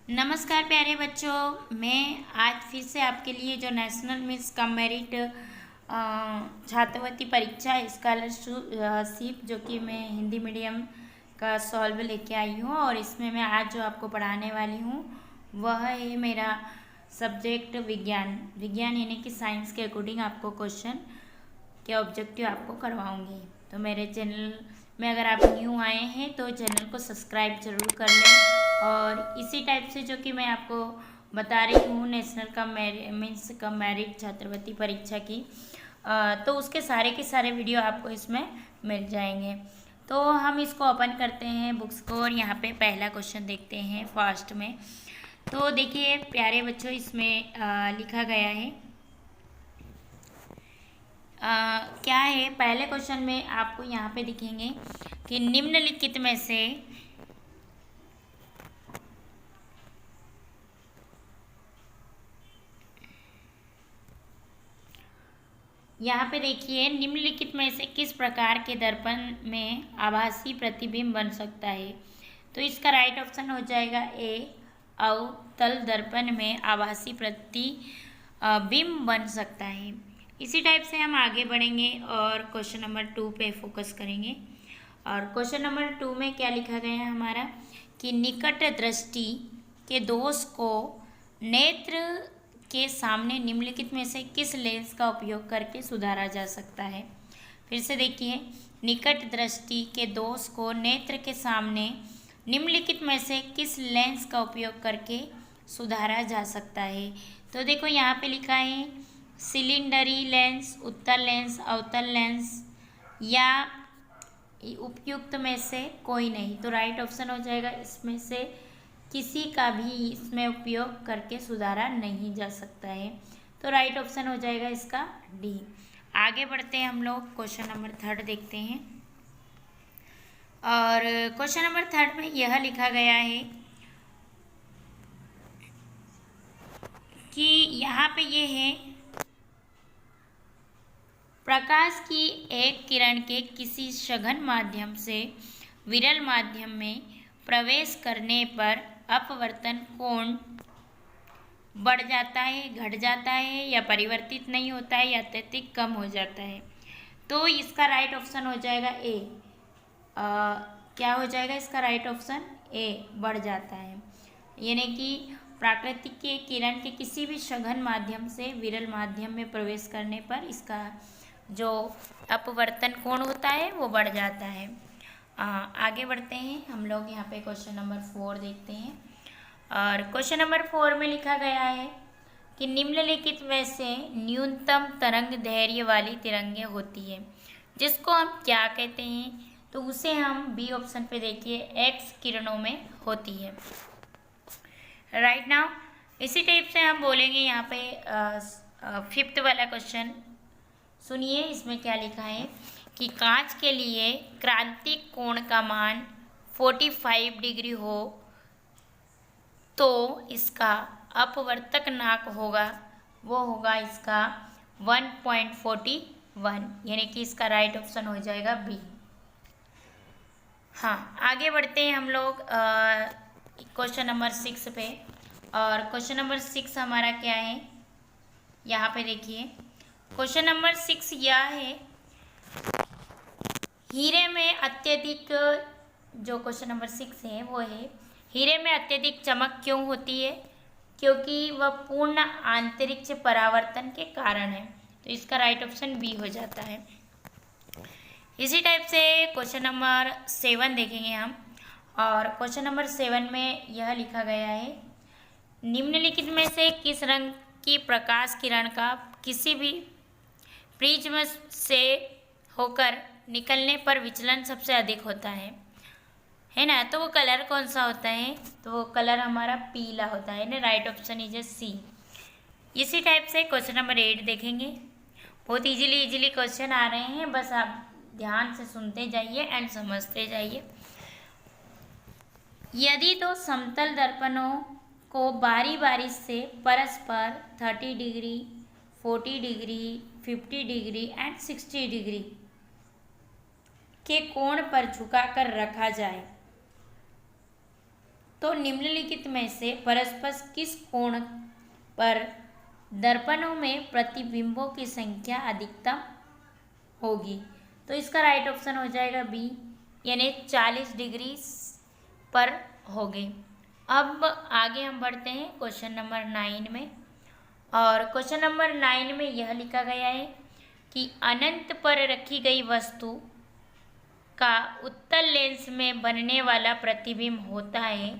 नमस्कार प्यारे बच्चों, मैं आज फिर से आपके लिए जो नेशनल मिस कम मेरिट छात्रवृत्ति परीक्षा स्कॉलरशिप जो कि मैं हिंदी मीडियम का सॉल्व लेके आई हूँ। और इसमें मैं आज जो आपको पढ़ाने वाली हूँ वह है मेरा सब्जेक्ट विज्ञान यानी कि साइंस के अकॉर्डिंग आपको क्वेश्चन के ऑब्जेक्टिव आपको करवाऊंगी। तो मेरे चैनल में अगर आप न्यू आए हैं तो चैनल को सब्सक्राइब जरूर कर लें। और इसी टाइप से जो कि मैं आपको बता रही हूँ नेशनल कम मेरिट छात्रवृत्ति परीक्षा की, तो उसके सारे के सारे वीडियो आपको इसमें मिल जाएंगे। तो हम इसको ओपन करते हैं बुक्स को और यहाँ पे पहला क्वेश्चन देखते हैं फर्स्ट में। तो देखिए प्यारे बच्चों, इसमें लिखा गया है क्या है। पहले क्वेश्चन में आपको यहाँ पे दिखेंगे कि निम्नलिखित में से यहाँ पे देखिए निम्नलिखित में से किस प्रकार के दर्पण में आभासी प्रतिबिंब बन सकता है। तो इसका राइट ऑप्शन हो जाएगा ए, अवतल दर्पण में आभासी प्रतिबिंब बन सकता है। इसी टाइप से हम आगे बढ़ेंगे और क्वेश्चन नंबर 2 पे फोकस करेंगे। और क्वेश्चन नंबर 2 में क्या लिखा गया है हमारा कि निकट दृष्टि के दोष को नेत्र के सामने निम्नलिखित में से किस लेंस का उपयोग करके सुधारा जा सकता है। फिर से देखिए, निकट दृष्टि के दोष को नेत्र के सामने निम्नलिखित में से किस लेंस का उपयोग करके सुधारा जा सकता है। तो देखो यहाँ पे लिखा है सिलिंडरी लेंस, उत्तल लेंस, अवतल लेंस या उपयुक्त में से कोई नहीं। तो राइट ऑप्शन हो जाएगा इसमें से किसी का भी इसमें उपयोग करके सुधारा नहीं जा सकता है। तो राइट ऑप्शन हो जाएगा इसका डी। आगे बढ़ते हैं हम लोग क्वेश्चन नंबर 3 देखते हैं। और क्वेश्चन नंबर 3 में यह लिखा गया है कि यहाँ पे ये है प्रकाश की एक किरण के किसी सघन माध्यम से विरल माध्यम में प्रवेश करने पर अपवर्तन कोण बढ़ जाता है, घट जाता है या परिवर्तित नहीं होता है या अत्यधिक कम हो जाता है। तो इसका राइट ऑप्शन हो जाएगा ए। क्या हो जाएगा इसका राइट ऑप्शन ए, बढ़ जाता है। यानी कि प्राकृतिक के किरण के किसी भी सघन माध्यम से विरल माध्यम में प्रवेश करने पर इसका जो अपवर्तन कोण होता है वो बढ़ जाता है। आगे बढ़ते हैं हम लोग यहाँ पे क्वेश्चन नंबर 4 देखते हैं। और क्वेश्चन नंबर 4 में लिखा गया है कि निम्नलिखित में से न्यूनतम तरंग दैर्घ्य वाली तिरंगे होती है जिसको हम क्या कहते हैं। तो उसे हम बी ऑप्शन पे देखिए एक्स किरणों में होती है। राइट नाउ इसी टाइप से हम बोलेंगे यहाँ पे 5th वाला क्वेश्चन सुनिए। इसमें क्या लिखा है कि कांच के लिए क्रांतिक कोण का मान 45 डिग्री हो तो इसका अपवर्तक नाक होगा, वो होगा इसका 1.41, यानी कि इसका राइट ऑप्शन हो जाएगा बी। हाँ, आगे बढ़ते हैं हम लोग क्वेश्चन नंबर 6 पे। और क्वेश्चन नंबर 6 हमारा क्या है, यहाँ पे देखिए क्वेश्चन नंबर 6 यह है हीरे में अत्यधिक, जो क्वेश्चन नंबर 6 है वो है हीरे में अत्यधिक चमक क्यों होती है, क्योंकि वह पूर्ण आंतरिक परावर्तन के कारण है। तो इसका राइट ऑप्शन बी हो जाता है। इसी टाइप से क्वेश्चन नंबर 7 देखेंगे हम। और क्वेश्चन नंबर 7 में यह लिखा गया है निम्नलिखित में से किस रंग की प्रकाश किरण का किसी भी प्रिज्म से होकर निकलने पर विचलन सबसे अधिक होता है ना। तो वो कलर कौन सा होता है, तो वो कलर हमारा पीला होता है ना। Right option is C. इसी टाइप से क्वेश्चन नंबर 8 देखेंगे। बहुत इजीली क्वेश्चन आ रहे हैं, बस आप ध्यान से सुनते जाइए एंड समझते जाइए। यदि दो समतल दर्पणों को बारी बारी से परस्पर 30 degree, 40 degree, 50 degree and 60 degree के कोण पर झुकाकर रखा जाए तो निम्नलिखित में से परस्पर किस कोण पर दर्पणों में प्रतिबिंबों की संख्या अधिकतम होगी? तो इसका राइट ऑप्शन हो जाएगा बी, यानी 40 डिग्री पर होगी। अब आगे हम बढ़ते हैं क्वेश्चन नंबर 9 में। और क्वेश्चन नंबर 9 में यह लिखा गया है कि अनंत पर रखी गई वस्तु का उत्तल लेंस में बनने वाला प्रतिबिंब होता है,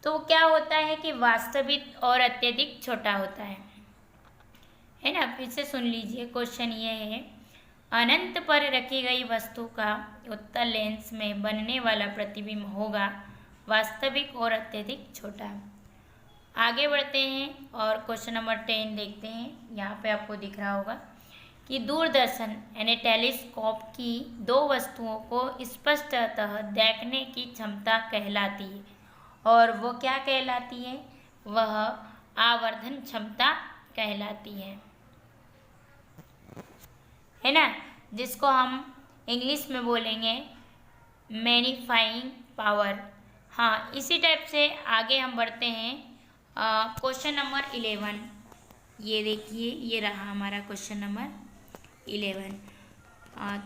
तो क्या होता है कि वास्तविक और अत्यधिक छोटा होता है ना। फिर से सुन लीजिए, क्वेश्चन ये है, अनंत पर रखी गई वस्तु का उत्तल लेंस में बनने वाला प्रतिबिंब होगा वास्तविक और अत्यधिक छोटा। आगे बढ़ते हैं और क्वेश्चन नंबर 10 देखते हैं। यहाँ पे आपको दिख रहा होगा कि दूरदर्शन यानी टेलीस्कोप की दो वस्तुओं को स्पष्टतः देखने की क्षमता कहलाती है, और वो क्या कहलाती है? वह आवर्धन क्षमता कहलाती है ना, जिसको हम इंग्लिश में बोलेंगे मैग्नीफाइंग पावर। हाँ, इसी टाइप से आगे हम बढ़ते हैं क्वेश्चन नंबर 11। ये देखिए, ये रहा हमारा क्वेश्चन नंबर 11।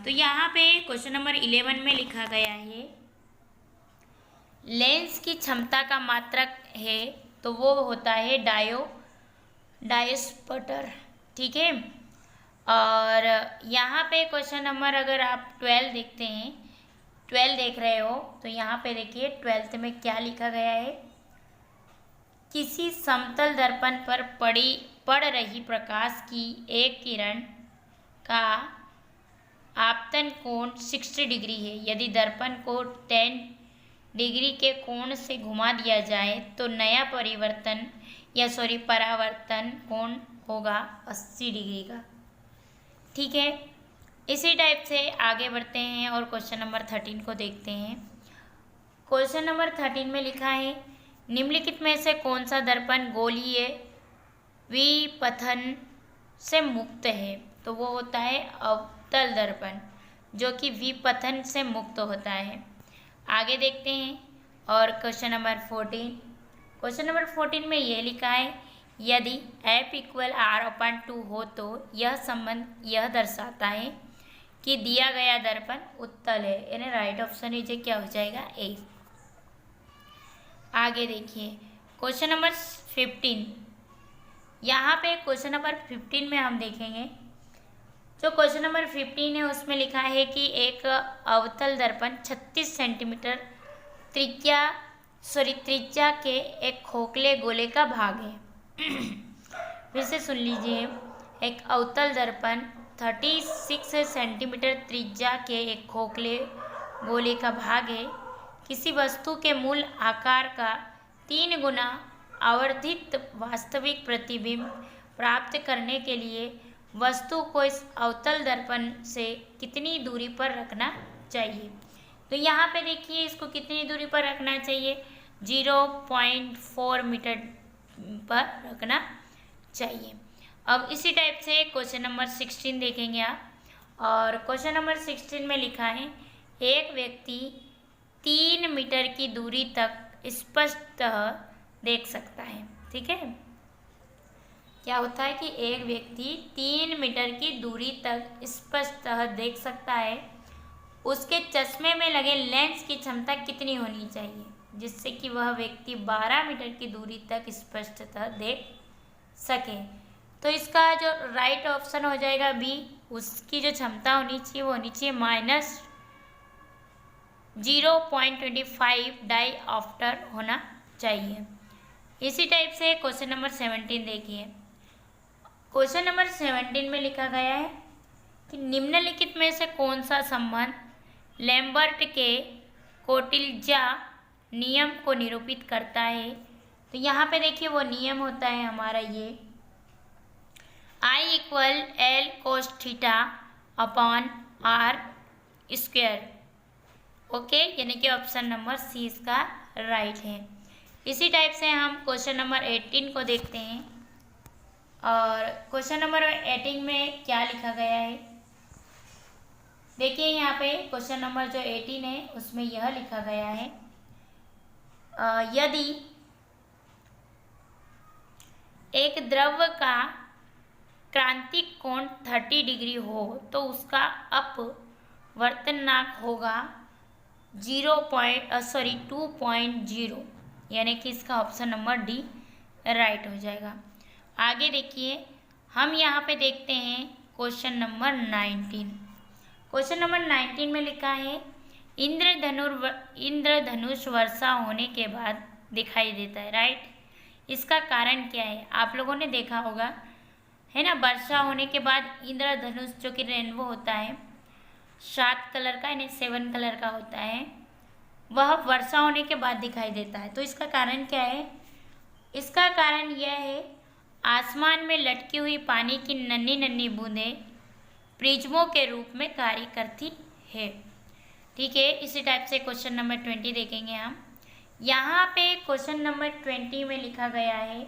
तो यहाँ पे क्वेश्चन नंबर 11 में लिखा गया है, लेंस की क्षमता का मात्रक है, तो वो होता है डायोप्टर, ठीक है। और यहाँ पे क्वेश्चन नंबर अगर आप 12 देखते हैं, 12 देख रहे हो, तो यहाँ पे देखिए 12th में क्या लिखा गया है, किसी समतल दर्पण पर पड़ रही प्रकाश की एक किरण का आपतन कोण 60 डिग्री है। यदि दर्पण को 10 डिग्री के कोण से घुमा दिया जाए तो नया परावर्तन कोण होगा 80 डिग्री का, ठीक है। इसी टाइप से आगे बढ़ते हैं और क्वेश्चन नंबर 13 को देखते हैं। क्वेश्चन नंबर 13 में लिखा है, निम्नलिखित में से कौन सा दर्पण गोलीय विपथन से मुक्त है? तो वो होता है अवतल दर्पण, जो कि विपथन से मुक्त होता है। आगे देखते हैं और क्वेश्चन नंबर 14। क्वेश्चन नंबर 14 में ये लिखा है, यदि F = R/2 हो तो यह संबंध यह दर्शाता है कि दिया गया दर्पण उत्तल है, यानी राइट ऑप्शन नीचे क्या हो जाएगा? ए। आगे देखिए क्वेश्चन नंबर 15। यहाँ पे क्वेश्चन नंबर 15 में हम देखेंगे, जो क्वेश्चन नंबर 15 है उसमें लिखा है कि एक अवतल दर्पण 36 सेंटीमीटर त्रिज्या के एक खोखले गोले का भाग है। फिर से सुन लीजिए, एक अवतल दर्पण 36 सेंटीमीटर त्रिज्या के एक खोखले गोले का भाग है। किसी वस्तु के मूल आकार का 3 गुना आवर्धित वास्तविक प्रतिबिंब प्राप्त करने के लिए वस्तु को इस अवतल दर्पण से कितनी दूरी पर रखना चाहिए? तो यहाँ पे देखिए, इसको कितनी दूरी पर रखना चाहिए? 0.4 मीटर पर रखना चाहिए। अब इसी टाइप से क्वेश्चन नंबर 16 देखेंगे आप। और क्वेश्चन नंबर 16 में लिखा है, एक व्यक्ति 3 मीटर की दूरी तक स्पष्टतः देख सकता है, ठीक है। क्या होता है कि एक व्यक्ति 3 मीटर की दूरी तक स्पष्टतः देख सकता है, उसके चश्मे में लगे लेंस की क्षमता कितनी होनी चाहिए जिससे कि वह व्यक्ति 12 मीटर की दूरी तक स्पष्टतः देख सके? तो इसका जो राइट ऑप्शन हो जाएगा बी, उसकी जो क्षमता होनी चाहिए वो होनी चाहिए -0.25 डायऑप्टर होना चाहिए। इसी टाइप से क्वेश्चन नंबर 17 देखिए। क्वेश्चन नंबर 17 में लिखा गया है कि निम्नलिखित में से कौन सा संबंध लैम्बर्ट के कोटिल्जा नियम को निरूपित करता है? तो यहाँ पे देखिए वो नियम होता है हमारा ये I = L cos θ/r²। Okay, यानी कि ऑप्शन नंबर सी इसका राइट है। इसी टाइप से हम क्वेश्चन नंबर 18 को देखते हैं। और क्वेश्चन नंबर 18 में क्या लिखा गया है, देखिए यहाँ पे क्वेश्चन नंबर जो 18 है उसमें यह लिखा गया है, यदि एक द्रव का क्रांतिक कोण 30 डिग्री हो तो उसका अपवर्तनांक होगा 2.0, यानी कि इसका ऑप्शन नंबर डी राइट हो जाएगा। आगे देखिए, हम यहाँ पे देखते हैं क्वेश्चन नंबर 19। क्वेश्चन नंबर 19 में लिखा है इंद्रधनुष वर्षा होने के बाद दिखाई देता है, राइट। इसका कारण क्या है? आप लोगों ने देखा होगा, है ना, वर्षा होने के बाद इंद्रधनुष जो कि रेनबो होता है 7 कलर का यानी 7 कलर का होता है, वह वर्षा होने के बाद दिखाई देता है। तो इसका कारण क्या है? इसका कारण यह है, आसमान में लटकी हुई पानी की नन्ही नन्ही बूंदें प्रिज्मों के रूप में कार्य करती है। ठीक है, इसी टाइप से क्वेश्चन नंबर 20 देखेंगे हम। यहाँ पे क्वेश्चन नंबर 20 में लिखा गया है,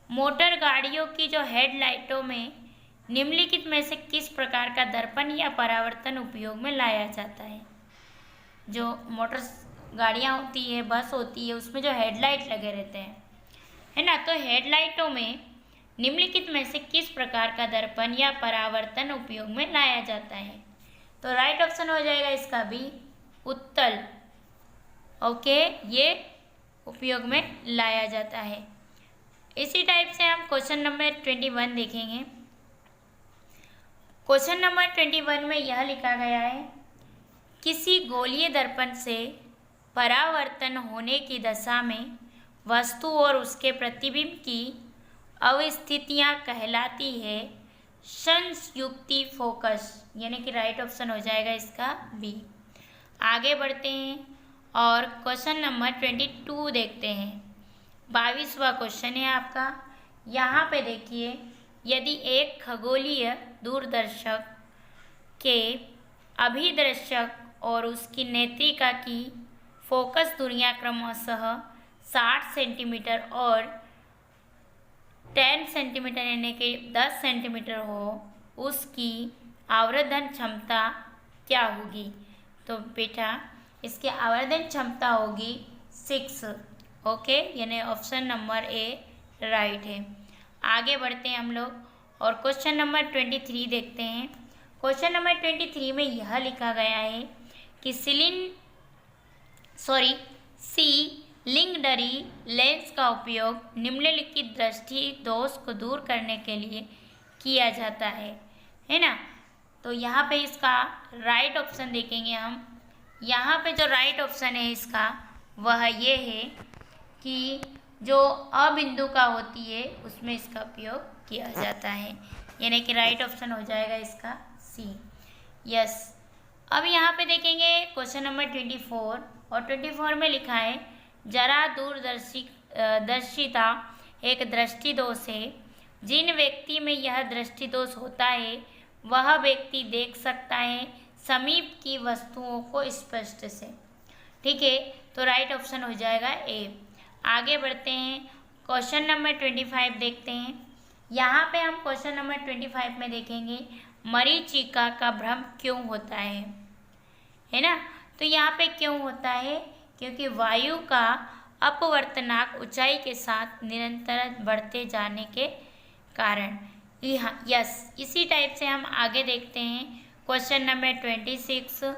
मोटर गाड़ियों की जो हेडलाइटों में निम्नलिखित में से किस प्रकार का दर्पण या परावर्तन उपयोग में लाया जाता है। जो मोटर गाड़ियाँ होती है, बस होती है, उसमें जो हेडलाइट लगे रहते हैं, है ना, तो हेडलाइटों में निम्नलिखित में से किस प्रकार का दर्पण या परावर्तन उपयोग में लाया जाता है। तो राइट ऑप्शन हो जाएगा इसका भी, उत्तल। ओके, ये उपयोग में लाया जाता है। इसी टाइप से हम क्वेश्चन नंबर 21 देखेंगे। क्वेश्चन नंबर 21 में यह लिखा गया है, किसी गोलीय दर्पण से परावर्तन होने की दशा में वस्तु और उसके प्रतिबिंब की अवस्थितियाँ कहलाती है संयुक्ति फोकस, यानी कि राइट ऑप्शन हो जाएगा इसका बी। आगे बढ़ते हैं और क्वेश्चन नंबर 22 देखते हैं। 22वां क्वेश्चन है आपका। यहाँ पे देखिए, यदि एक खगोलीय दूरदर्शक के अभिदर्शक और उसकी नेत्रिका की फोकस दूरियाँ क्रमशः 60 सेंटीमीटर और 10 सेंटीमीटर यानी कि 10 सेंटीमीटर हो, उसकी आवर्धन क्षमता क्या होगी? तो बेटा इसकी आवर्धन क्षमता होगी 6। ओके, यानी ऑप्शन नंबर ए राइट है। आगे बढ़ते हैं हम लोग और क्वेश्चन नंबर 23 देखते हैं। क्वेश्चन नंबर 23 में यह लिखा गया है कि सिलिंडरी लेंस का उपयोग निम्नलिखित दृष्टि दोष को दूर करने के लिए किया जाता है ना। तो यहाँ पे इसका राइट ऑप्शन देखेंगे हम। यहाँ पे जो राइट ऑप्शन है इसका वह ये है कि जो अबिंदुका होती है उसमें इसका उपयोग किया जाता है, यानी कि राइट ऑप्शन हो जाएगा इसका सी। यस, अब यहाँ पे देखेंगे क्वेश्चन नंबर 24 और 24 में लिखा है, जरा दूरदर्शिता एक दृष्टि दोष है। जिन व्यक्ति में यह दृष्टि दोष होता है वह व्यक्ति देख सकता है समीप की वस्तुओं को स्पष्ट से। ठीक है, तो राइट ऑप्शन हो जाएगा ए। आगे बढ़ते हैं, क्वेश्चन नंबर 25 देखते हैं। यहाँ पे हम क्वेश्चन नंबर 25 में देखेंगे, मरीचिका का भ्रम क्यों होता है ना। तो यहाँ पे क्यों होता है? क्योंकि वायु का अपवर्तनांक ऊंचाई के साथ निरंतर बढ़ते जाने के कारण। यस, इसी टाइप से हम आगे देखते हैं क्वेश्चन नंबर 26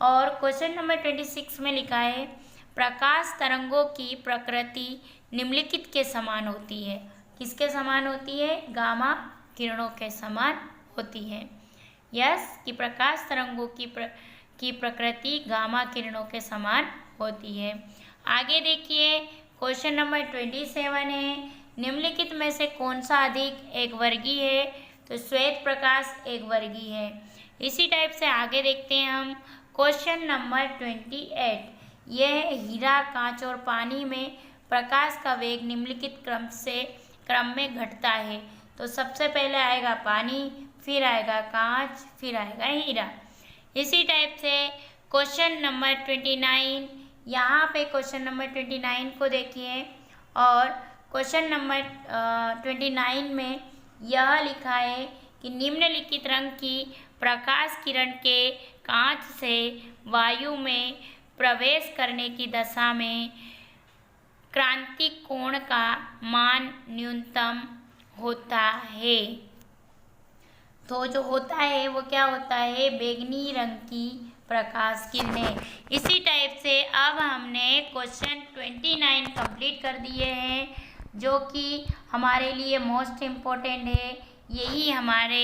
और क्वेश्चन नंबर 26 में लिखा है, प्रकाश तरंगों की प्रकृति निम्नलिखित के समान होती है। किसके समान होती है? गामा किरणों के समान होती है। यस, कि प्रकाश तरंगों की प्रकृति गामा किरणों के समान होती है। आगे देखिए क्वेश्चन नंबर 27 है, निम्नलिखित में से कौन सा अधिक एक वर्गीय है? तो श्वेत प्रकाश एक वर्गीय है। इसी टाइप से आगे देखते हैं हम क्वेश्चन नंबर 28। यह हीरा, कांच और पानी में प्रकाश का वेग निम्नलिखित क्रम में घटता है। तो सबसे पहले आएगा पानी, फिर आएगा कांच, फिर आएगा हीरा। इसी टाइप से क्वेश्चन नंबर 29, यहाँ पे क्वेश्चन नंबर 29 को देखिए और क्वेश्चन नंबर 29 में यह लिखा है कि निम्नलिखित रंग की प्रकाश किरण के कांच से वायु में प्रवेश करने की दशा में क्रांतिक कोण का मान न्यूनतम होता है? तो जो होता है वो क्या होता है? बैंगनी रंग की प्रकाश किरणें। इसी टाइप से अब हमने क्वेश्चन 29 कंप्लीट कर दिए हैं, जो कि हमारे लिए मोस्ट इम्पोर्टेंट है। यही हमारे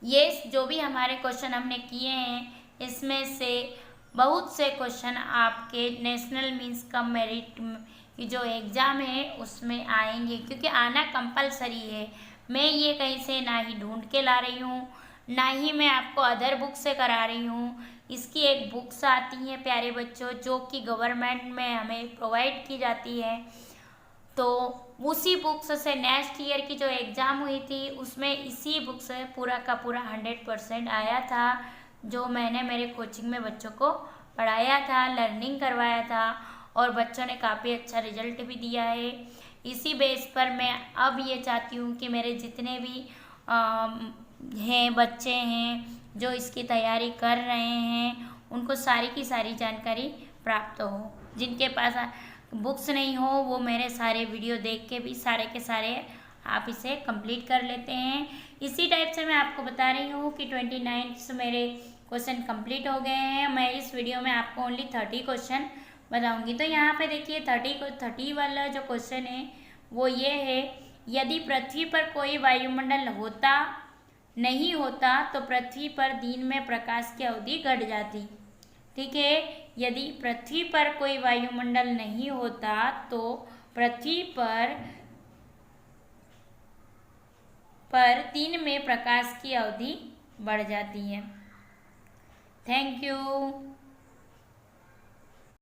ये जो भी हमारे क्वेश्चन हमने किए हैं, इसमें से बहुत से क्वेश्चन आपके नेशनल मींस कम मेरिट की जो एग्ज़ाम है उसमें आएंगे, क्योंकि आना कंपलसरी है। मैं ये कहीं से ना ही ढूंढ के ला रही हूँ, ना ही मैं आपको अदर बुक से करा रही हूँ। इसकी एक बुक्स आती हैं प्यारे बच्चों, जो कि गवर्नमेंट में हमें प्रोवाइड की जाती है। तो उसी बुक्स से नेक्स्ट ईयर की जो एग्ज़ाम हुई थी उसमें इसी बुक से पूरा का पूरा 100% आया था, जो मैंने मेरे कोचिंग में बच्चों को पढ़ाया था, लर्निंग करवाया था, और बच्चों ने काफ़ी अच्छा रिजल्ट भी दिया है। इसी बेस पर मैं अब ये चाहती हूँ कि मेरे जितने भी हैं बच्चे हैं जो इसकी तैयारी कर रहे हैं, उनको सारी की सारी जानकारी प्राप्त हो। जिनके पास बुक्स नहीं हो वो मेरे सारे वीडियो देख के भी सारे के सारे आप इसे कंप्लीट कर लेते हैं। इसी टाइप से मैं आपको बता रही हूँ कि 29 मेरे क्वेश्चन कंप्लीट हो गए हैं। मैं इस वीडियो में आपको ओनली 30 क्वेश्चन बताऊंगी। तो यहाँ पे देखिए 30 वाला जो क्वेश्चन है वो ये है, यदि पृथ्वी पर कोई वायुमंडल नहीं होता तो पृथ्वी पर दिन में प्रकाश की अवधि घट जाती। ठीक है, यदि पृथ्वी पर कोई वायुमंडल नहीं होता तो पृथ्वी पर दिन में प्रकाश की अवधि बढ़ जाती है। Thank you.